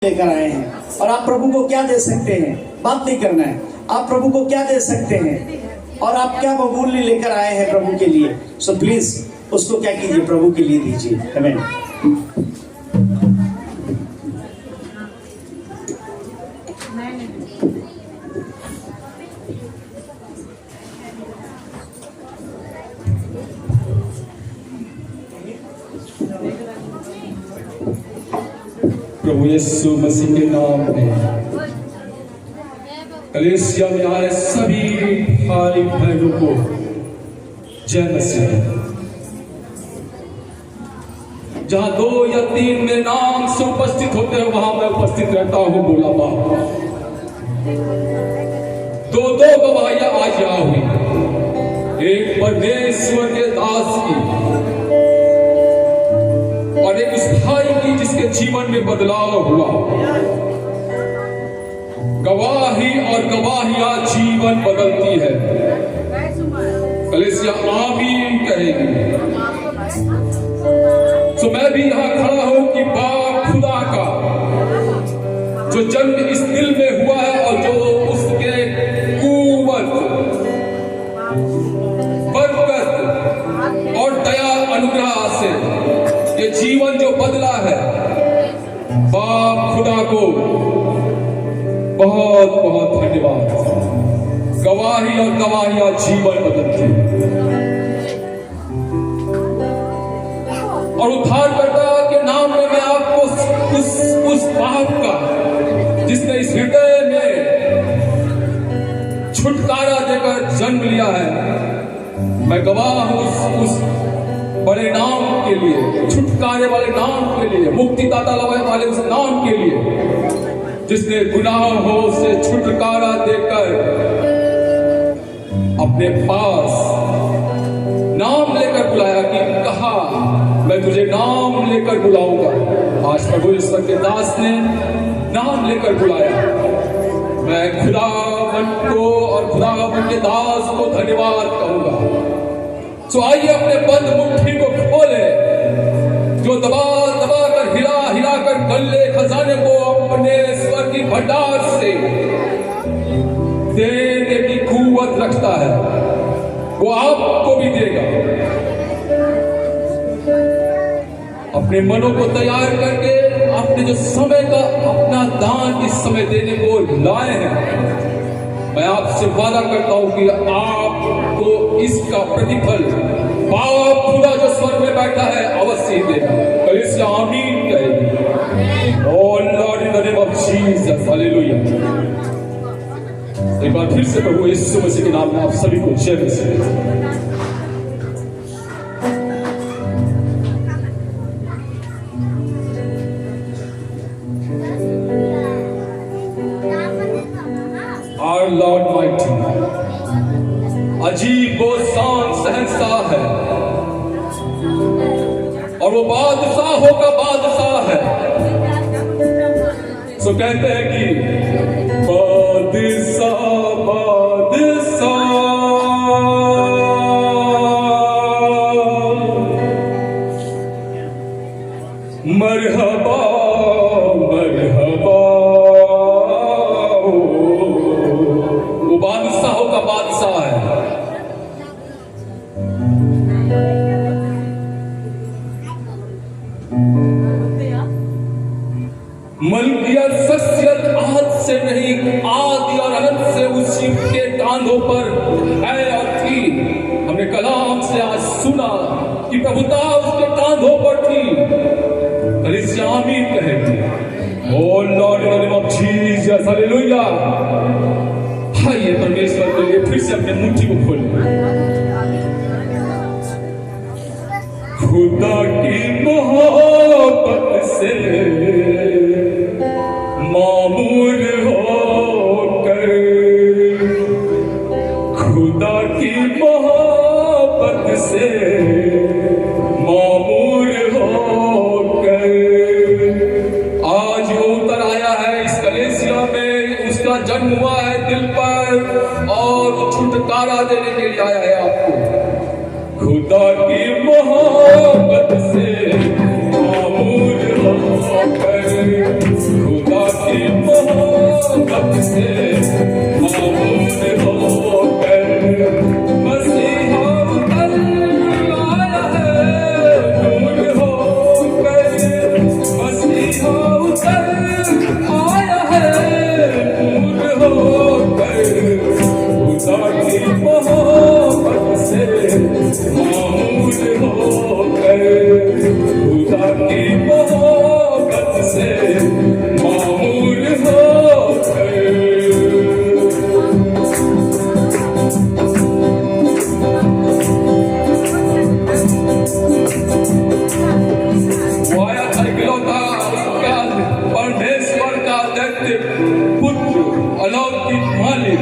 लेकर आए हैं और आप प्रभु को क्या दे सकते हैं? बात नहीं करना है। आप प्रभु को क्या दे सकते हैं और आप क्या बबूली लेकर आए हैं प्रभु के लिए? सो प्लीज उसको क्या कीजिए, प्रभु के लिए दीजिए। आमीन। प्रभु यीशु मसीह के नाम में कलीसिया में आए सभी भाई बहनों को जय मसीह। जहां 2 या 3 में नाम से उपस्थित होते हैं वहां मैं उपस्थित रहता हूं। बोला बाप 2 गवाहियां आज यहाँ हुई, एक परमेश्वर के दास की और एक उस भाई की जिसके जीवन में बदलाव हुआ। गवाही और गवाहियां जीवन बदलती है। कलीसिया आमीन कहेगी। तो मैं भी यहां खड़ा हूं कि बाप खुदा का जो जन्म इस दिल में हुआ है और जो उसके कुव्वत, बरकत और दया अनुग्रह से ये जीवन जो बदला है, बाप खुदा को बहुत बहुत धन्यवाद। गवाही और गवाहियां जीवन बदलती और उद्धारकर्ता के नाम में मैं आपको उस बाप का जिसने इस हृदय में छुटकारा देकर जन्म लिया है, मैं गवाह हूं उस बड़े नाम के लिए, छुटकारे वाले नाम के लिए, मुक्तिदाता वाले उस नाम के लिए जिसने गुनाहों से छुटकारा देकर अपने पास नाम लेकर बुलाया कि कहा मैं तुझे नाम लेकर बुलाऊंगा। आज प्रभु ईश्वर के दास ने नाम लेकर बुलाया। मैं खुदावन को और खुदावन के दास को धन्यवाद कहूंगा। तो आइए अपने बंद मुट्ठी को खोले, जो दबा दबा कर हिला कर गले खजाने को अपने स्वर की भंडार से देने की कुव्वत रखता है, वो आपको भी देगा। अपने मनों को तैयार करके आपने जो समय का अपना दान इस समय देने को लाए हैं, मैं आपसे वादा करता हूं कि आपको इसका प्रतिफल बाप खुदा जो स्वर्ग में बैठा है अवश्य ही देगा। कलीसिया आमीन कहेगी। Oh lord in the name of Jesus, hallelujah. एक बार फिर से प्रभु यीशु मसीह के नाम में आप सभी को जय मसीह। Our Lord mighty, अजीब वो शान शहंशाह है और वो बादशाहों का बादशाह है। सो कहते हैं कि बादशाह बादशाह मरहबा मरहबा। वो बादशाहों का बादशाह है। मलकियत शख्सियत आज से नहीं, आदि और अनंत से उसी के कांधों पर है और थी। हमने कलाम से आज सुना कि प्रभुता उसके कांधों पर थी। कलीसिया आमीन कहेगी। O Lord in the name of Jesus, hallelujah. आइए परमेश्वर के लिए फिर से अपने मुट्ठी को खोलें। खुदा की मोहब्बत से मामूर होकर, खुदा की मोहब्बत से मामूर होकर आज वो उतर आया है इस कलीसिया में। उसका जन्म हुआ है दिल पर और छुटकारा देने के लिए आया है आपको। खुदा की मोहब्बत से मामूर होकर खुदा से मामूल होकर मसीहा उतर आया है, नूर होकर मसीहा उतर आया है, नूर होकर खुदा की मोहब्बत से मामूल होकर, खुदा की मोहब्बत से मामूल होकर। वो आया था इकलौता उसका परमेश्वर का दैत्य पुत्र, अलौकिक मालिक,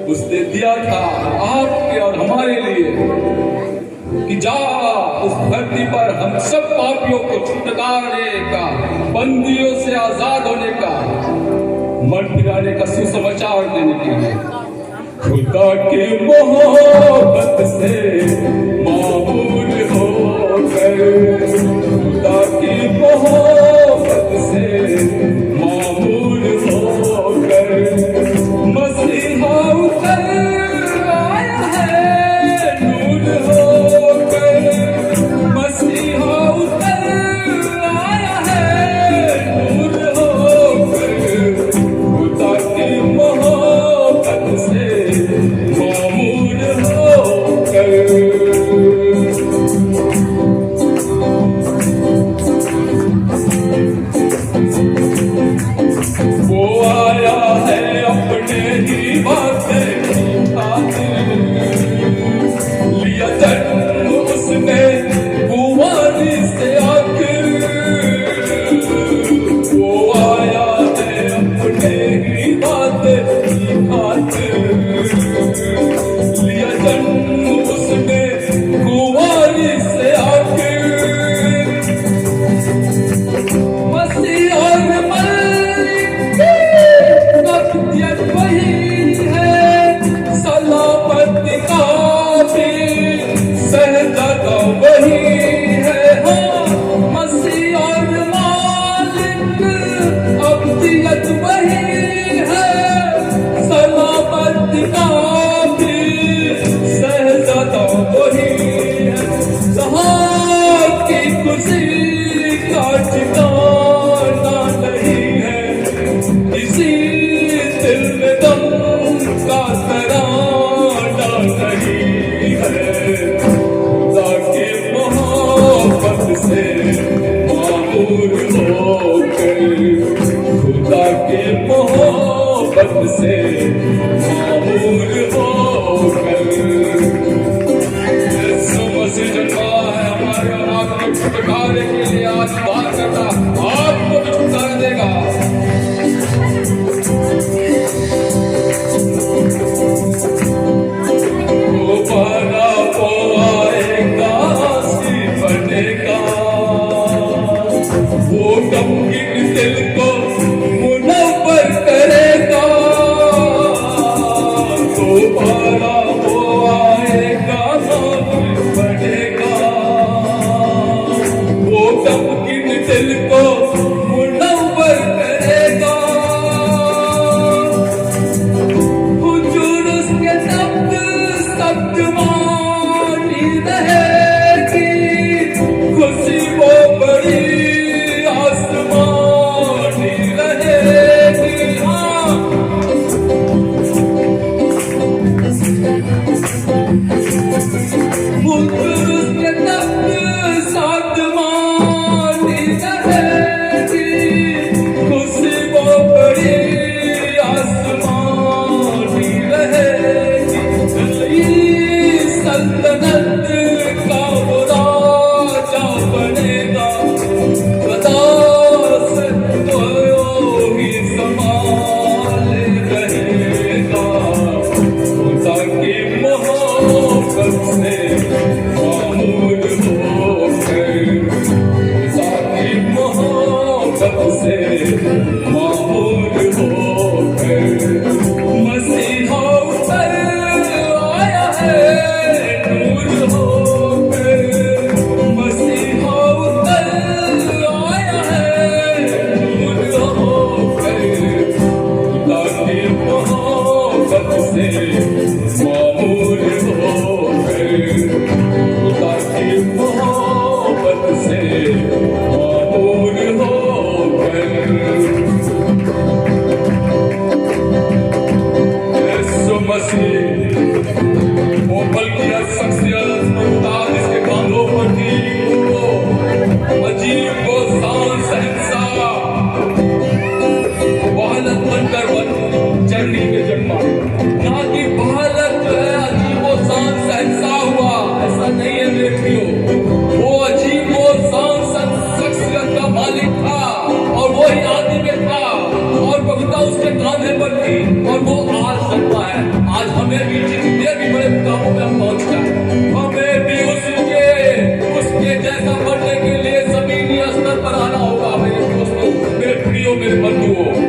उसने दिया था आपके और हमारे लिए कि जा उस धरती पर हम सब पापियों को छुटकारे का, बंदियों से आजाद होने का, मन फिराने का सुसमाचार देने के लिए खुदा की मोहब्बत से मामूल होकर, खुदा की मोहब्बत से मामूल होकर मसीहा उतर आया है, नूर होकर मसीहा उतर आया है, नूर होकर खुदा की मोहब्बत से मामूल होकर। वो आया है अपने ही वास्ते की खातिर, लिया जन्म उसने कुंवारी से आखिर, वो आया है अपने ही वास्ते की खातिर, लिया जन्म उसने कुंवारी से आखिर, मसीह और नब्तियत वही है, सलामती का भी सहज़ादा वही है, हाँ मसीह और मालिक अब्दियत वही है, सलामती का भी सहज़ादा वही है, जहाँ की खुशी का ठिकाना नहीं है, किसी दिल में दम का तराना नहीं है, खुदा की मोहब्बत से मामूल होकर, खुदा की मोहब्बत से मामूल होकर यीशु मसीह जन्मा है हमारे और आपके छुटकारे के लिए, आज बात करता आपको भी छुटकारा देगा। दोबारा वो आएगा सी बनेगा, वो गमगीन दिल को मुनव्वर करेगा, दोबारा बंधुओं,